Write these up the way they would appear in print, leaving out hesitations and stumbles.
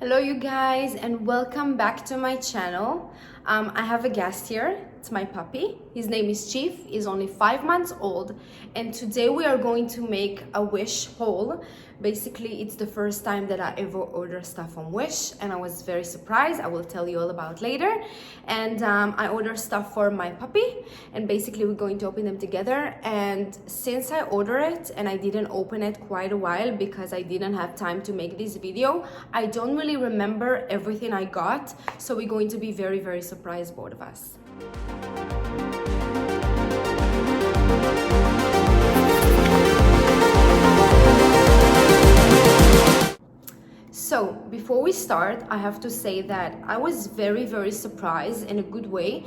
Hello you guys and welcome back to my channel. I have a guest here. It's my puppy. His name is Chief. He's only 5 months old and today we are going to make a Wish haul. Basically, it's the first time that I ever order stuff on Wish and I was very surprised. I will tell you all about later. And I ordered stuff for my puppy and basically we're going to open them together. And since I ordered it and I didn't open it quite a while because I didn't have time to make this video, I don't really remember everything I got. So we're going to be very surprised, both of us. So before we start, I have to say that I was very surprised in a good way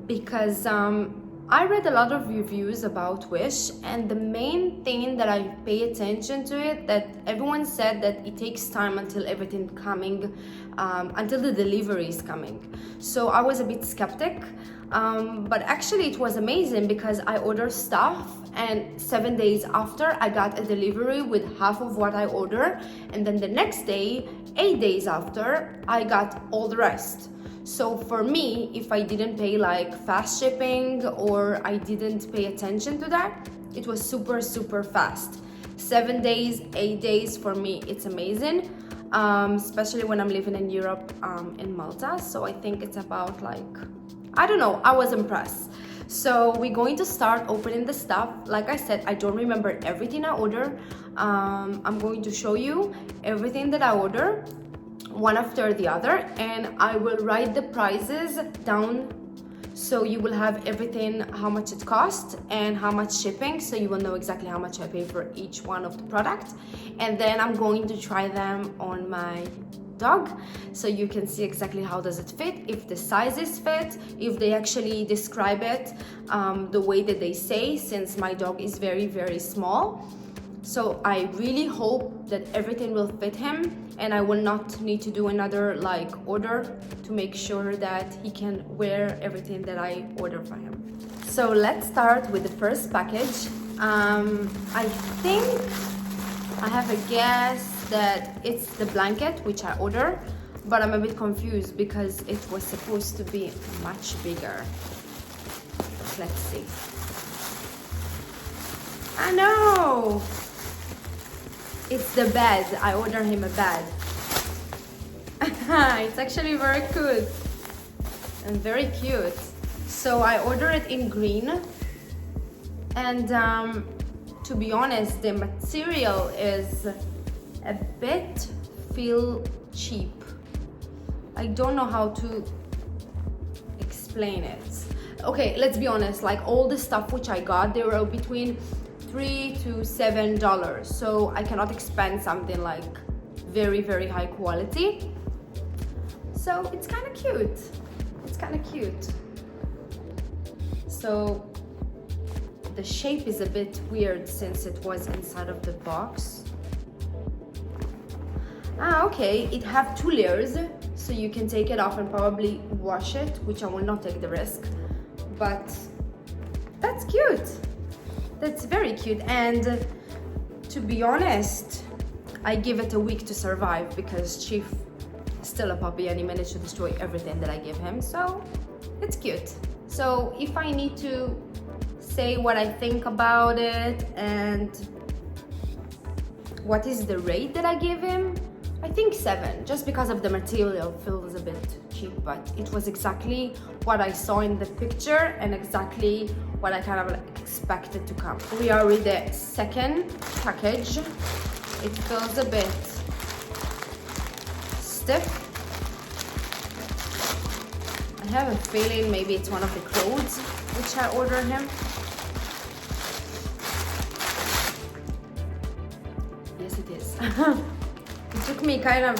because I read a lot of reviews about Wish and the main thing that I pay attention to it, that everyone said that it takes time until everything coming, until the delivery is coming. So I was a bit skeptic, but actually it was amazing because I ordered stuff and 7 days after I got a delivery with half of what I ordered, and then the next day, 8 days after, I got all the rest. So for me, if I didn't pay like fast shipping or I didn't pay attention to that, it was super fast. 7 days, 8 days, for me it's amazing, especially when I'm living in Europe, in Malta. So I think it's about like, I don't know, I was impressed. So we're going to start opening the stuff. Like I said, I don't remember everything I ordered. I'm going to show you everything that I ordered one after the other, and I will write the prices down so you will have everything, how much it costs and how much shipping, so you will know exactly how much I pay for each one of the products. And then I'm going to try them on my dog so you can see exactly how does it fit, if the sizes fit, if they actually describe it the way that they say, since my dog is very small. So I really hope that everything will fit him and I will not need to do another like order to make sure that he can wear everything that I order for him. So let's start with the first package. I think I have a guess that it's the blanket which I ordered, but I'm a bit confused because it was supposed to be much bigger. Let's see. I know! It's the bed. I ordered him a bed. It's actually very good and very cute. So I ordered it in green, and to be honest, the material is a bit feel cheap. I don't know how to explain it. Okay, let's be honest, like all the stuff which I got, they were between $3 to $7, so I cannot expend something like very high quality. So it's kind of cute. It's kind of cute. So the shape is a bit weird since it was inside of the box. Okay, it have 2 layers, so you can take it off and probably wash it, which I will not take the risk, but that's cute. That's very cute. And to be honest, I give it a week to survive because Chief is still a puppy and he managed to destroy everything that I give him, so it's cute. So if I need to say what I think about it and what is the rate that I give him, I think 7, just because of the material feels a bit cheap, but it was exactly what I saw in the picture and exactly what I kind of like expected to come. We are with the second package. It feels a bit stiff. I have a feeling maybe it's one of the clothes which I ordered him. Yes, it is. It took me kind of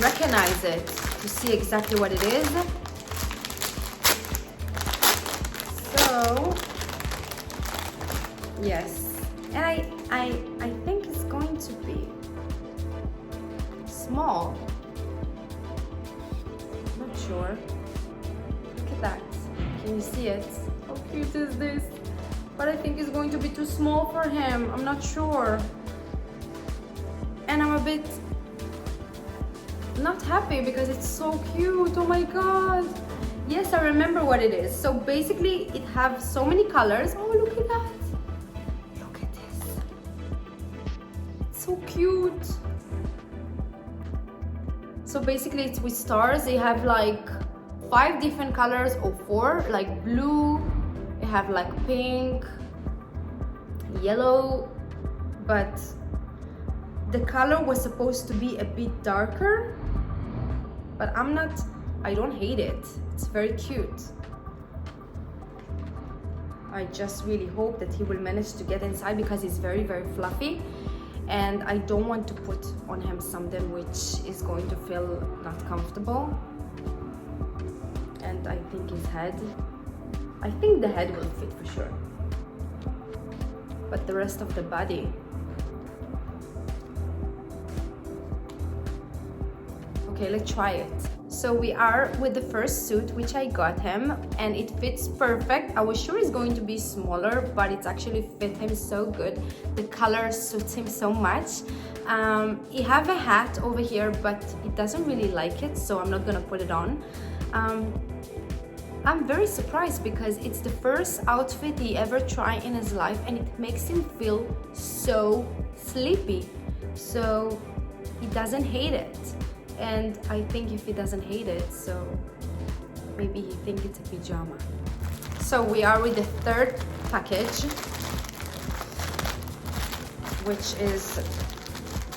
recognize it to see exactly what it is. So yes, and I think it's going to be small. Not sure. Look at that. Can you see it? How cute is this? But I think it's going to be too small for him. I'm not sure. And I'm a bit not happy because it's so cute. Oh my god. Yes, I remember what it is. So basically it has so many colors. Oh, look at that. Look at this. It's so cute. So basically it's with stars. They have like 5 different colors or 4, like blue, they have like pink, yellow, but the color was supposed to be a bit darker, but I don't hate it. It's very cute. I just really hope that he will manage to get inside because he's very, very fluffy, and I don't want to put on him something which is going to feel not comfortable. And I think the head will fit for sure, but the rest of the body, okay, let's try it. So we are with the first suit which I got him, and it fits perfect. I was sure it's going to be smaller, but it's actually fit him so good. The color suits him so much. He have a hat over here, but he doesn't really like it, so I'm not gonna put it on. I'm very surprised because it's the first outfit he ever tried in his life, and it makes him feel so sleepy. So he doesn't hate it. And I think if he doesn't hate it, so maybe he thinks it's a pajama. So we are with the third package, which is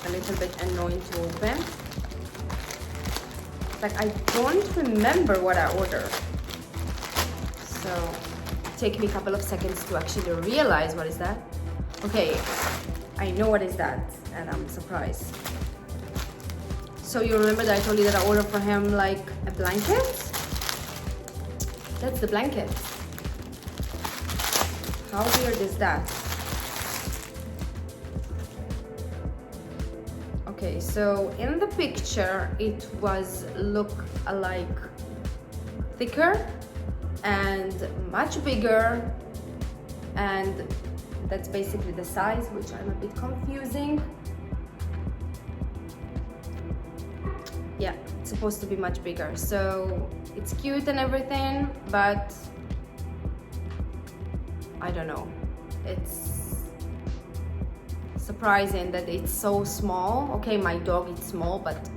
a little bit annoying to open. Like, I don't remember what I ordered. So take me a couple of seconds to actually realize what is that. Okay, I know what is that, and I'm surprised. So you remember that I told you that I ordered for him like a blanket? That's the blanket. How weird is that? Okay, so in the picture it was look like thicker and much bigger, and that's basically the size, which I'm a bit confusing. Yeah, it's supposed to be much bigger, so it's cute and everything, but I don't know, it's surprising that it's so small. Okay, my dog is small, but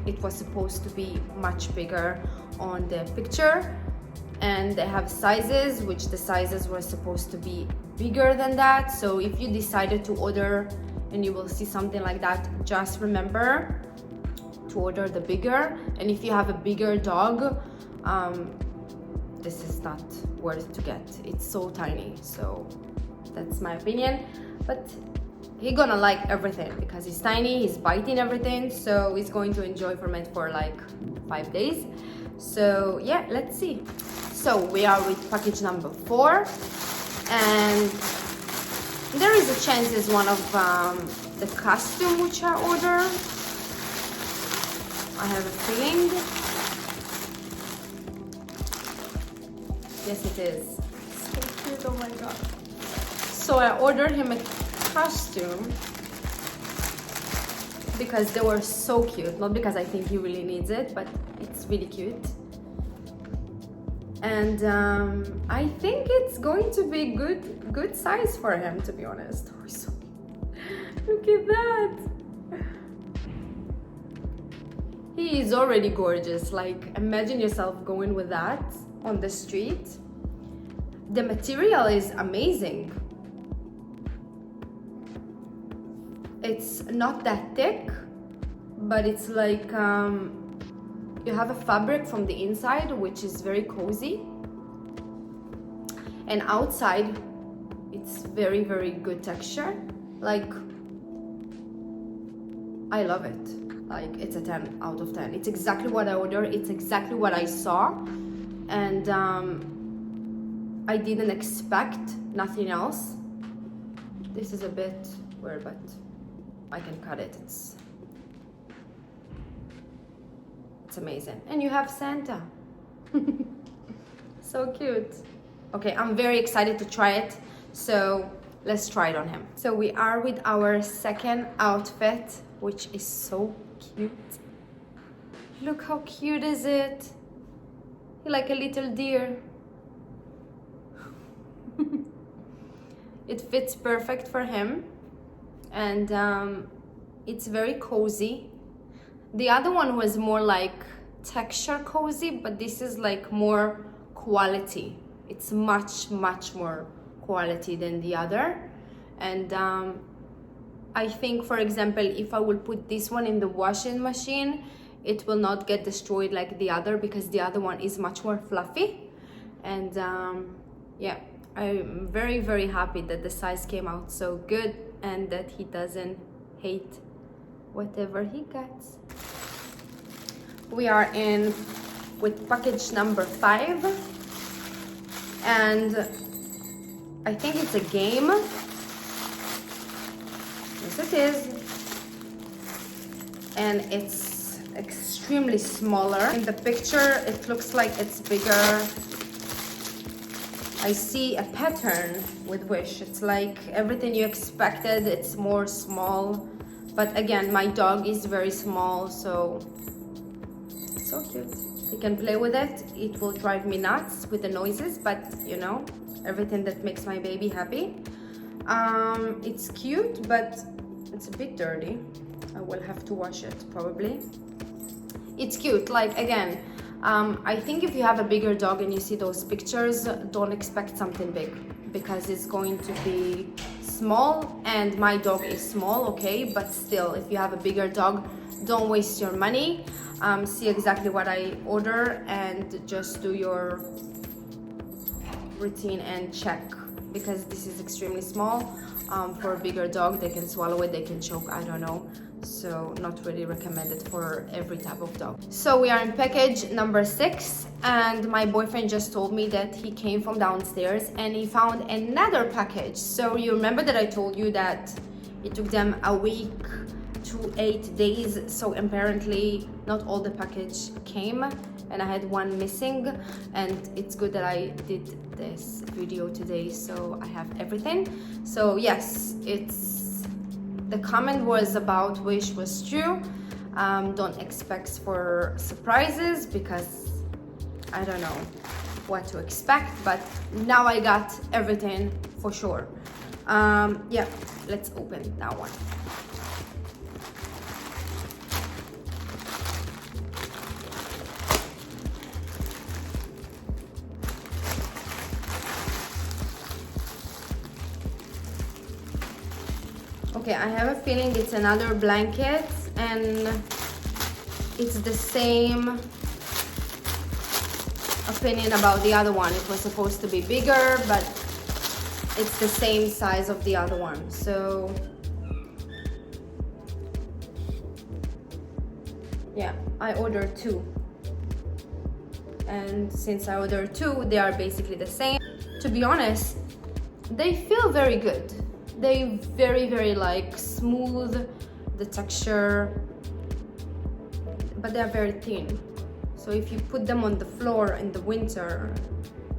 it was supposed to be much bigger on the picture, and they have sizes, which the sizes were supposed to be bigger than that. So if you decided to order and you will see something like that, just remember to order the bigger. And if you have a bigger dog, this is not worth to get. It's so tiny. So that's my opinion, but he's gonna like everything because he's tiny, he's biting everything, so he's going to enjoy from it for like 5 days. So yeah, let's see. So we are with package number 4, and there is a chance it's one of the costume which I order. I have a feeling. Yes, it is. So cute, oh my god. So I ordered him a costume because they were so cute, not because I think he really needs it, but it's really cute. And I think it's going to be good size for him, to be honest. Oh, so look at that. He is already gorgeous. Like, imagine yourself going with that on the street. The material is amazing. It's not that thick, but it's like you have a fabric from the inside, which is very cozy, and outside it's very, very good texture. Like, I love it. Like, it's a 10 out of 10. It's exactly what I ordered. It's exactly what I saw, and I didn't expect nothing else. This is a bit weird, but I can cut it. It's amazing. And you have Santa. So cute. Okay, I'm very excited to try it, so let's try it on him. So we are with our second outfit, which is so cute. Look how cute is it? Like a little deer. It fits perfect for him, and it's very cozy. The other one was more like texture cozy, but this is like more quality. It's much more quality than the other. And I think, for example, if I will put this one in the washing machine, it will not get destroyed like the other, because the other one is much more fluffy. And yeah, I'm very happy that the size came out so good and that he doesn't hate whatever he gets. We are in with package number 5, and I think it's a game. Yes, it is. And it's extremely smaller. In the picture, it looks like it's bigger. I see a pattern with Wish. It's like everything you expected, it's more small. But again, my dog is very small, so it's so cute. You can play with it. It will drive me nuts with the noises, but you know, everything that makes my baby happy. It's cute, but it's a bit dirty. I will have to wash it probably. It's cute, like again, I think if you have a bigger dog and you see those pictures, don't expect something big, because it's going to be small, and my dog is small, okay, but still, if you have a bigger dog, don't waste your money. See exactly what I order and just do your routine and check, because this is extremely small. For a bigger dog, they can swallow it, they can choke, I don't know. So not really recommended for every type of dog. So we are in package number 6, and my boyfriend just told me that he came from downstairs and he found another package. So you remember that I told you that it took them a week to 8 days. So apparently not all the package came, and I had one missing, and it's good that I did this video today, so I have everything. So yes, the comment was about Wish was true. Don't expect for surprises, because I don't know what to expect, but now I got everything for sure. Yeah, let's open that one. Okay, I have a feeling it's another blanket, and it's the same opinion about the other one. It was supposed to be bigger, but it's the same size of the other one. So yeah, I ordered 2, and since I ordered 2, they are basically the same. To be honest, they feel very good. They very like smooth, the texture, but they are very thin. So if you put them on the floor in the winter,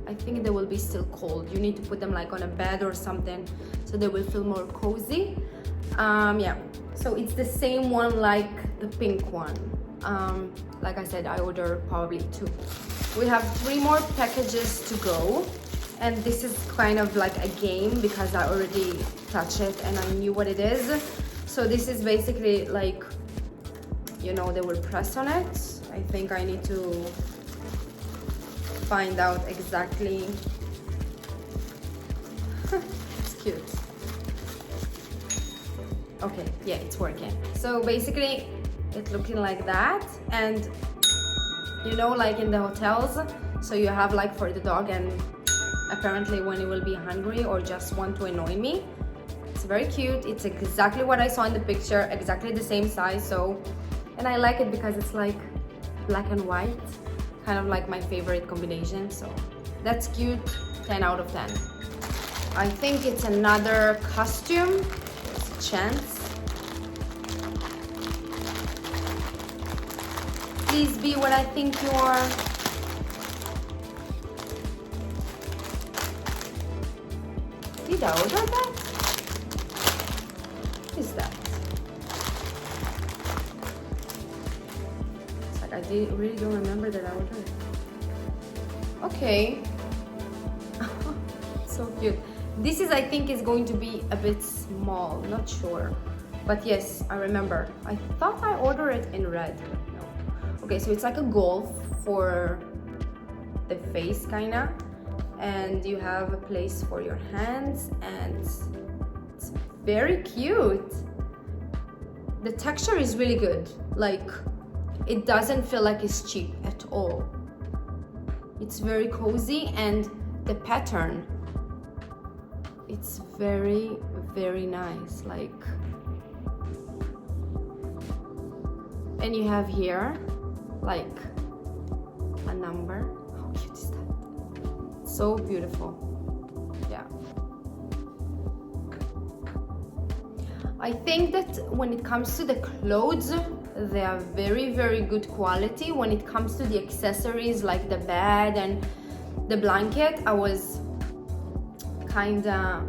I think they will be still cold. You need to put them like on a bed or something, so they will feel more cozy. Yeah, so it's the same one like the pink one. Like I said, I ordered probably 2. We have 3 more packages to go. And this is kind of like a game, because I already touched it and I knew what it is. So this is basically like, you know, they will press on it. I think I need to find out exactly. It's cute. Okay, yeah, it's working. So basically it's looking like that, and you know, like in the hotels, so you have like for the dog, and apparently when it will be hungry or just want to annoy me. It's very cute. It's exactly what I saw in the picture, exactly the same size. So, and I like it because it's like black and white, kind of like my favorite combination. So that's cute. 10 out of 10. I think it's another costume. There's a chance. Please be what I think you are. Did I order that? What is that? It's like I really don't remember that I ordered it. Okay. So cute. This is, I think, is going to be a bit small, not sure. But yes, I remember. I thought I ordered it in red, but no. Okay, so it's like a golf for the face, kinda. And you have a place for your hands, and it's very cute. The texture is really good. Like, it doesn't feel like it's cheap at all. It's very cozy, and the pattern, it's very, very nice. Like, and you have here like a number. How cute is that? So beautiful. Yeah, I think that when it comes to the clothes, they are very, very good quality. When it comes to the accessories like the bed and the blanket, I was kinda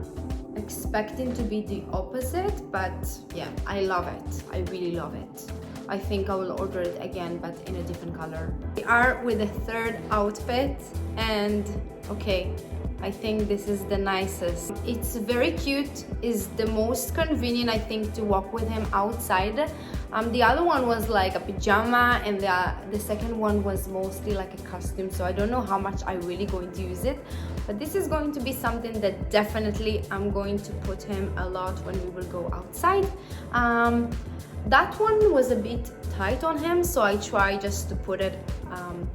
expecting to be the opposite, but yeah, I love it. I really love it. I think I will order it again, but in a different color. We are with the third outfit, and okay, I think this is the nicest. It's very cute. It's the most convenient, I think, to walk with him outside. The other one was like a pajama, and the second one was mostly like a costume, so I don't know how much I'm really going to use it. But this is going to be something that definitely I'm going to put him a lot when we will go outside. That one was a bit tight on him, so I try just to put it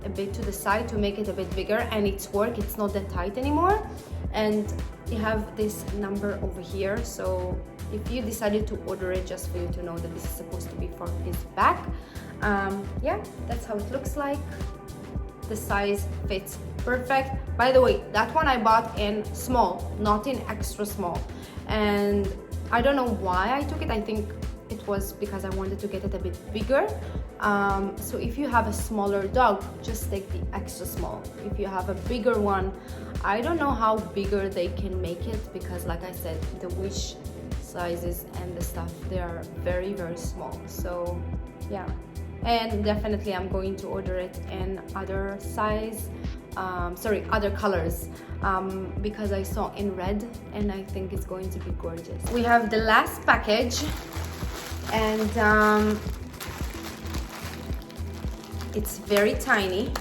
a bit to the side to make it a bit bigger, and it's not that tight anymore. And you have this number over here, so if you decided to order it, just for you to know that this is supposed to be for his back. Yeah, that's how it looks like. The size fits perfect. By the way, that one I bought in small, not in extra small, and I don't know why I took it. I think it was because I wanted to get it a bit bigger. So if you have a smaller dog, just take the extra small. If you have a bigger one, I don't know how bigger they can make it, because like I said, the Wish sizes and the stuff, they are very, very small. So yeah, and definitely I'm going to order it in other size, other colors, because I saw in red, and I think it's going to be gorgeous. We have the last package, and it's very tiny.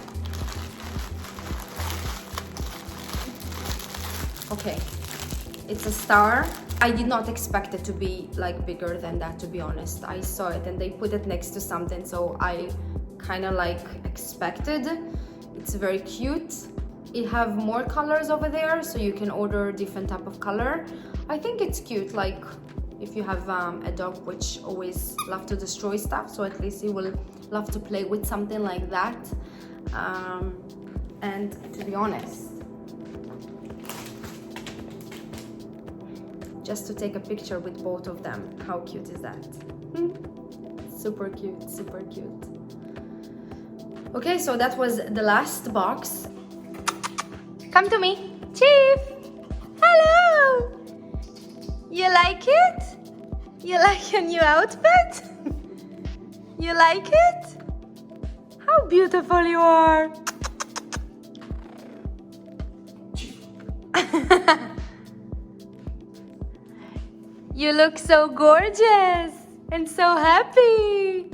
Okay, it's a star. I did not expect it to be like bigger than that, to be honest. I saw it and they put it next to something, so I kind of like expected. It's very cute. It have more colors over there, so you can order different type of color. I think it's cute, like if you have a dog which always love to destroy stuff, so at least he will love to play with something like that. And to be honest, just to take a picture with both of them, how cute is that? Super cute, super cute. Okay, so that was the last box. Come to me, Chief. Hello. You like it? You like your new outfit? You like it? How beautiful you are. You look so gorgeous and so happy.